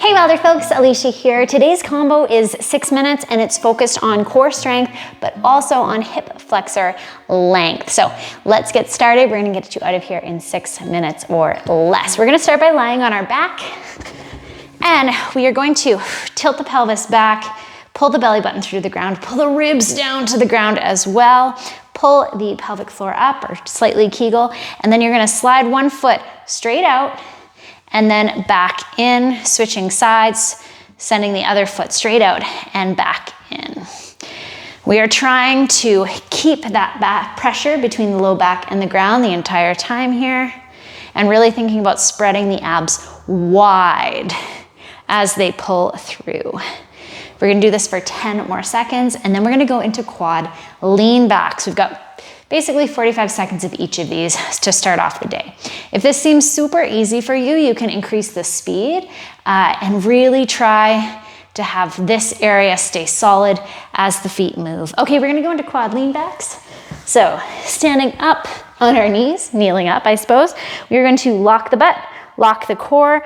Hey Wilder folks, Alicia here. Today's combo is 6 minutes and it's focused on core strength, but also on hip flexor length. So let's get started. We're gonna get you out of here in 6 minutes or less. We're gonna start by lying on our back and we are going to tilt the pelvis back, pull the belly button through the ground, pull the ribs down to the ground as well, pull the pelvic floor up or slightly Kegel, and then you're gonna slide one foot straight out and then back in, switching sides, sending the other foot straight out and back in. We are trying to keep that back pressure between the low back and the ground the entire time here, and really thinking about spreading the abs wide as they pull through. We're gonna do this for 10 more seconds, and then we're gonna go into quad lean backs. We've got basically 45 seconds of each of these to start off the day. If this seems super easy for you, you can increase the speed and really try to have this area stay solid as the feet move. Okay, we're gonna go into quad lean backs. So standing up on our knees, kneeling up, I suppose, we're going to lock the butt, lock the core,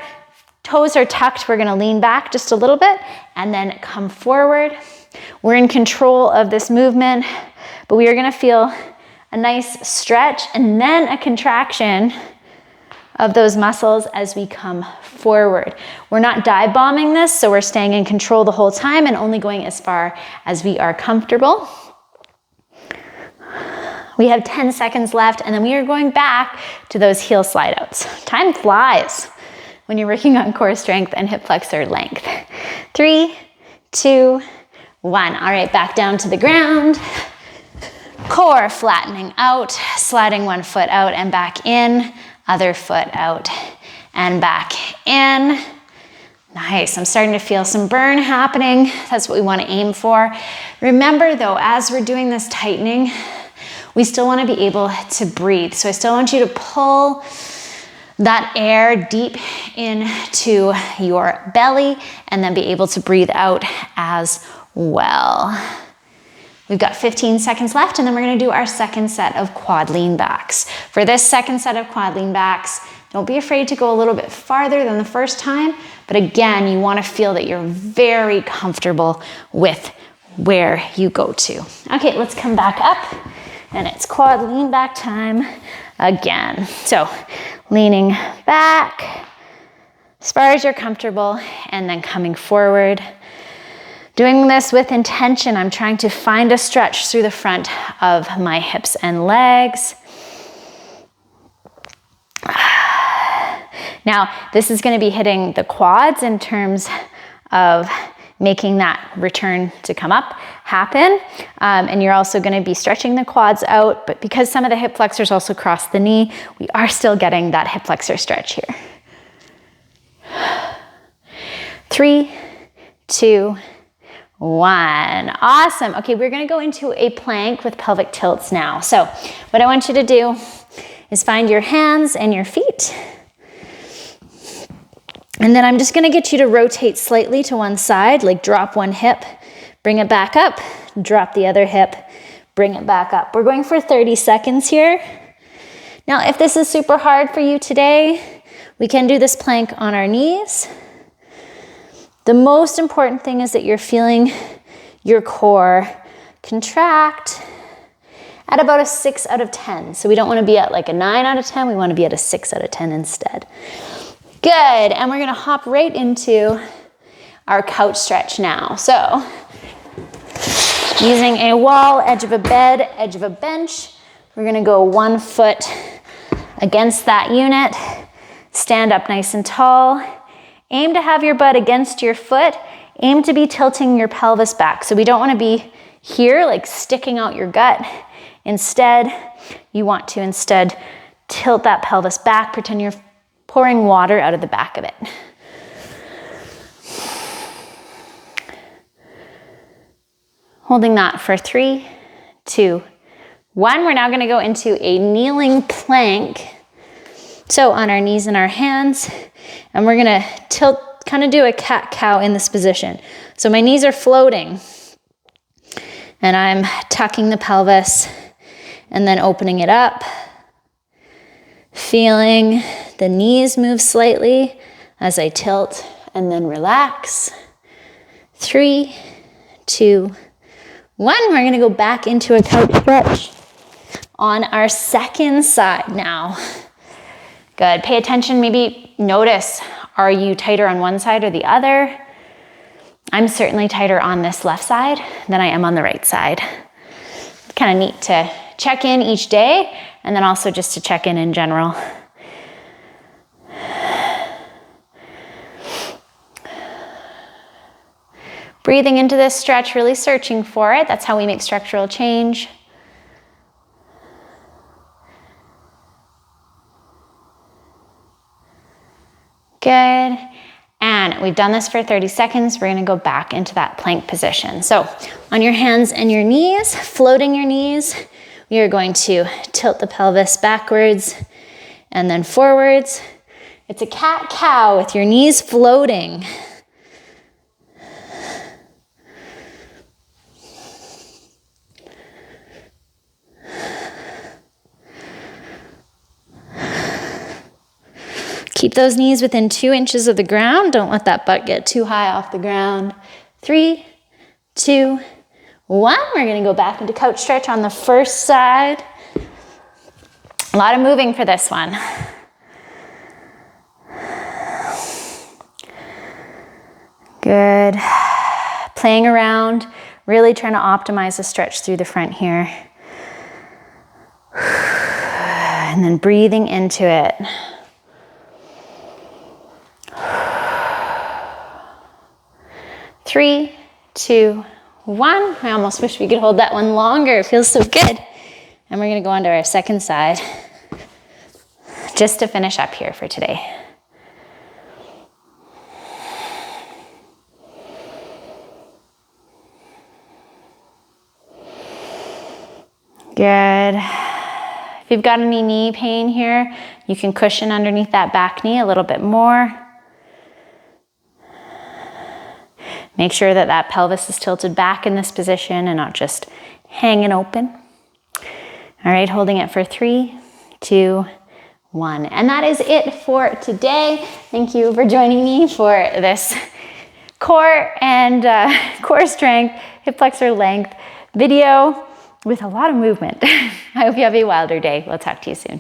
toes are tucked, we're gonna lean back just a little bit and then come forward. We're in control of this movement, but we are gonna feel a nice stretch and then a contraction of those muscles as we come forward. We're not dive bombing this, so we're staying in control the whole time and only going as far as we are comfortable. We have 10 seconds left, and then we are going back to those heel slide outs. Time flies when you're working on core strength and hip flexor length. 3, 2, 1. All right, back down to the ground. Core flattening out, sliding one foot out and back in, other foot out and back in. Nice, I'm starting to feel some burn happening. That's what we want to aim for. Remember though, as we're doing this tightening, we still want to be able to breathe. So I still want you to pull that air deep into your belly and then be able to breathe out as well. We've got 15 seconds left, and then we're gonna do our second set of quad lean backs. For this second set of quad lean backs, don't be afraid to go a little bit farther than the first time, but again, you wanna feel that you're very comfortable with where you go to. Okay, let's come back up, and it's quad lean back time again. So, leaning back as far as you're comfortable, and then coming forward. Doing this with intention, I'm trying to find a stretch through the front of my hips and legs. Now, this is gonna be hitting the quads in terms of making that return to come up happen. And you're also gonna be stretching the quads out, but because some of the hip flexors also cross the knee, we are still getting that hip flexor stretch here. 3, 2, 1. Awesome. Okay, we're gonna go into a plank with pelvic tilts now. So what I want you to do is find your hands and your feet. And then I'm just gonna get you to rotate slightly to one side, like drop one hip, bring it back up, drop the other hip, bring it back up. We're going for 30 seconds here. Now, if this is super hard for you today, we can do this plank on our knees. The most important thing is that you're feeling your core contract at about a 6 out of 10. So we don't want to be at like a 9 out of 10, we want to be at a 6 out of 10 instead. Good, and we're gonna hop right into our couch stretch now. So, using a wall, edge of a bed, edge of a bench, we're gonna go one foot against that unit, stand up nice and tall. Aim to have your butt against your foot. Aim to be tilting your pelvis back. So we don't want to be here, like sticking out your gut. Instead, you want to tilt that pelvis back. Pretend you're pouring water out of the back of it. Holding that for 3, 2, 1. We're now going to go into a kneeling plank. So on our knees and our hands, and we're gonna tilt, kind of do a cat-cow in this position. So my knees are floating, and I'm tucking the pelvis and then opening it up, feeling the knees move slightly as I tilt and then relax. 3, 2, 1. We're gonna go back into a couch stretch on our second side now. Good, pay attention, maybe notice, are you tighter on one side or the other? I'm certainly tighter on this left side than I am on the right side. Kind of neat to check in each day and then also just to check in general. Breathing into this stretch, really searching for it. That's how we make structural change. Good. And we've done this for 30 seconds. We're gonna go back into that plank position. So on your hands and your knees, floating your knees, we are going to tilt the pelvis backwards and then forwards. It's a cat-cow with your knees floating. Keep those knees within 2 inches of the ground. Don't let that butt get too high off the ground. 3, 2, 1. We're gonna go back into couch stretch on the first side. A lot of moving for this one. Good. Playing around, really trying to optimize the stretch through the front here. And then breathing into it. 3, 2, 1. I almost wish we could hold that one longer. It feels so good. And we're gonna go on to our second side just to finish up here for today. Good. If you've got any knee pain here, you can cushion underneath that back knee a little bit more. Make sure that that pelvis is tilted back in this position and not just hanging open. All right, holding it for 3, 2, 1. And that is it for today. Thank you for joining me for this core and core strength, hip flexor length video with a lot of movement. I hope you have a wilder day. We'll talk to you soon.